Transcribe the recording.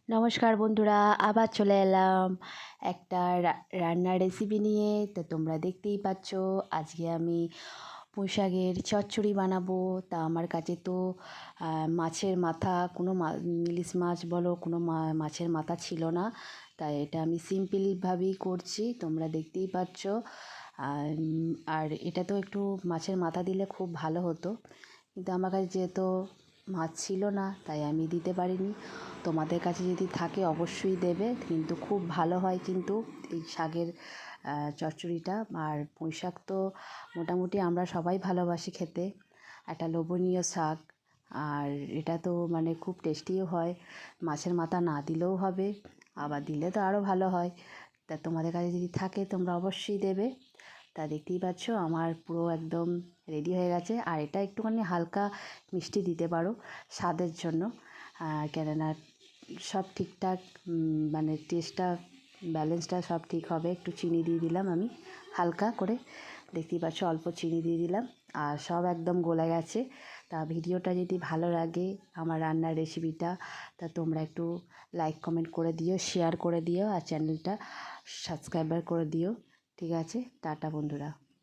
নমস্কার বন্ধুরা, আবার চলে এলাম একটা রান্নার রেসিপি নিয়ে। তো তোমরা দেখতেই পাচ্ছ আজকে আমি পুঁই শাকের চচ্চড়ি বানাবো। তা আমার কাছে তো মাছের মাথা কোনো ইলিশ মাছ বলো কোনো মাছের মাথা ছিল না, তাই এটা আমি সিম্পলভাবেই করছি, তোমরা দেখতেই পাচ্ছ। আর এটা তো একটু মাছের মাথা দিলে খুব ভালো হতো, কিন্তু আমার কাছে যেহেতু মাছ ছিল না তাই আমি দিতে পারিনি। তোমাদের কাছে যদি থাকে অবশ্যই দেবে, কিন্তু খুব ভালো হয় কিন্তু এই শাকের চচ্চড়িটা। আর পুঁই শাক তো মোটামুটি আমরা সবাই ভালোবাসি খেতে, একটা লোভনীয় শাক। আর এটা তো মানে খুব টেস্টিও হয়, মাছের মাথা না দিলেও হবে, আবার দিলে তো আরও ভালো হয়। তা তোমাদের কাছে যদি থাকে তোমরা অবশ্যই দেবে। তা দেখতেই পাচ্ছ আমার পুরো একদম রেডি হয়ে গেছে। আর এটা একটুখানি হালকা মিষ্টি দিতে পারো স্বাদের জন্য, কেননা সব ঠিকঠাক মানে টেস্টটা ব্যালেন্সটা সব ঠিক হবে। একটু চিনি দিয়ে দিলাম আমি হালকা করে, দেখতেই পাচ্ছ অল্প চিনি দিয়ে দিলাম, আর সব একদম গলে গেছে। তা ভিডিওটা যদি ভালো লাগে আমার রান্নার রেসিপিটা, তা তোমরা একটু লাইক কমেন্ট করে দিও, শেয়ার করে দিও, আর চ্যানেলটা সাবস্ক্রাইবার করে দিও। ঠিক আছে, টাটা বন্ধুরা।